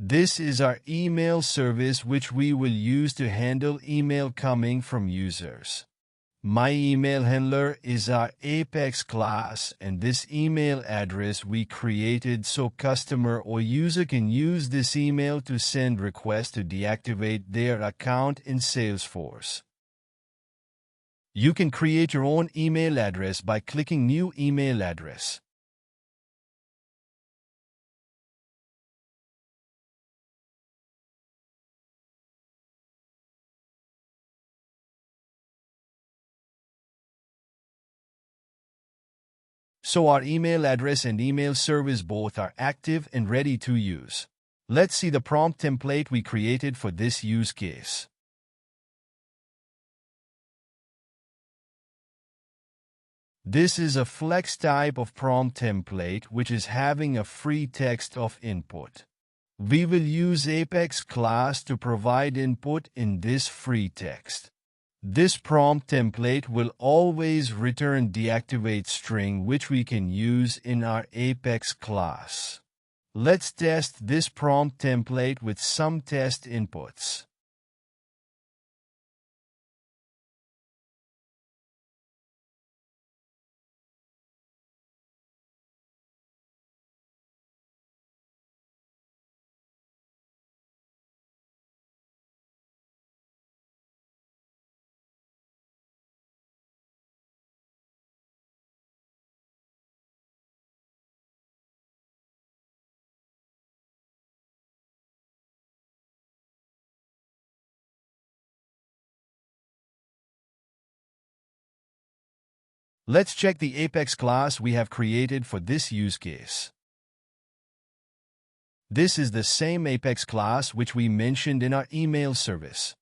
This is our email service which we will use to handle email coming from users. My email handler is our Apex class, and this email address we created so customer or user can use this email to send requests to deactivate their account in Salesforce. You can create your own email address by clicking New Email Address. So our email address and email service both are active and ready to use. Let's see the prompt template we created for this use case. This is a flex type of prompt template which is having a free text of input. We will use Apex class to provide input in this free text. This prompt template will always return deactivate string which we can use in our Apex class. Let's test this prompt template with some test inputs. Let's check the Apex class we have created for this use case. This is the same Apex class which we mentioned in our email service.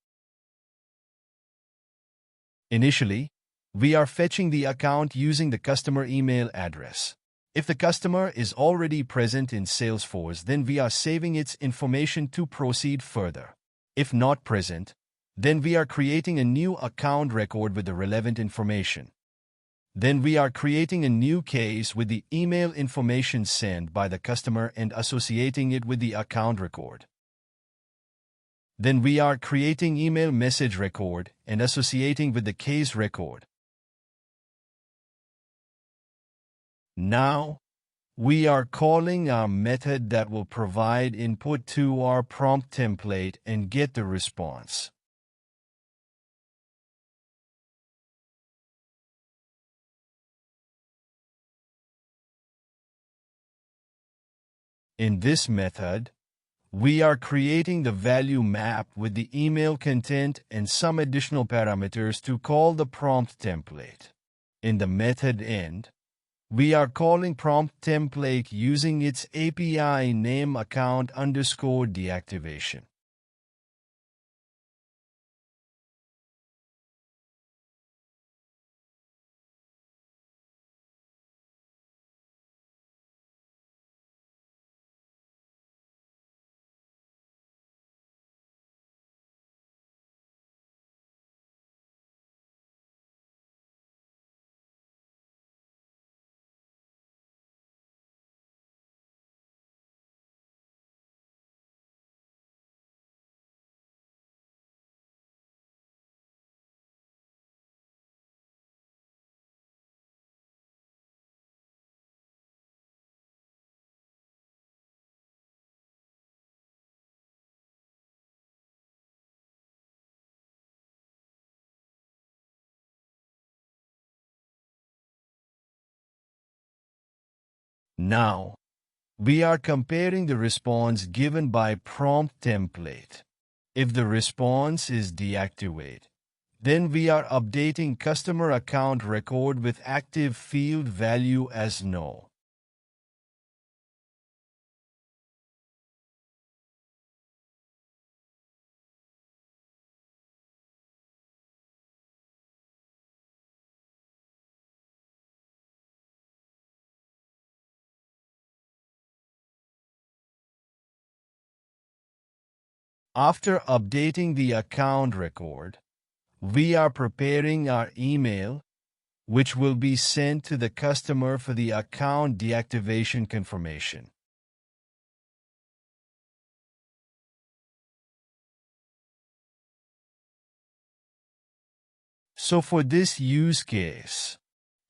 Initially, we are fetching the account using the customer email address. If the customer is already present in Salesforce, then we are saving its information to proceed further. If not present, then we are creating a new account record with the relevant information. Then we are creating a new case with the email information sent by the customer and associating it with the account record. Then we are creating email message record and associating with the case record. Now, we are calling our method that will provide input to our prompt template and get the response. In this method, we are creating the value map with the email content and some additional parameters to call the prompt template. In the method end, we are calling prompt template using its API name account_deactivation. Now, we are comparing the response given by prompt template. If the response is deactivate, then we are updating customer account record with active field value as no. After updating the account record, we are preparing our email, which will be sent to the customer for the account deactivation confirmation. So for this use case,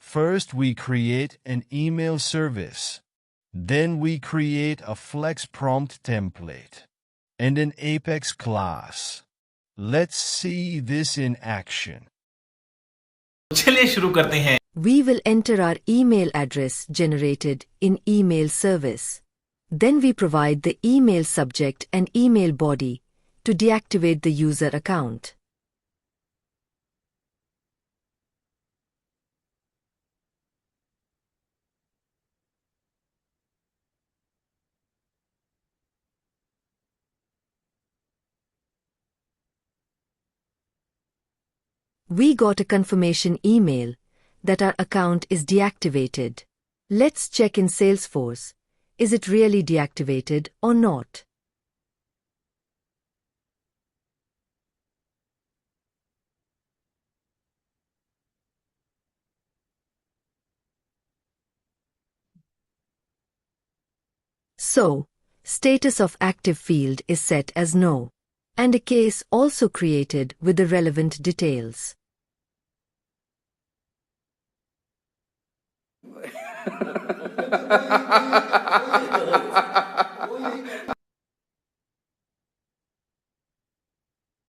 first we create an email service. Then we create a flex prompt template and an Apex class. Let's see this in action. चलिए शुरू करते हैं. We will enter our email address generated in email service. Then we provide the email subject and email body to deactivate the user account. We got a confirmation email that our account is deactivated. Let's check in Salesforce. Is it really deactivated or not? So, status of active field is set as no, and a case also created with the relevant details.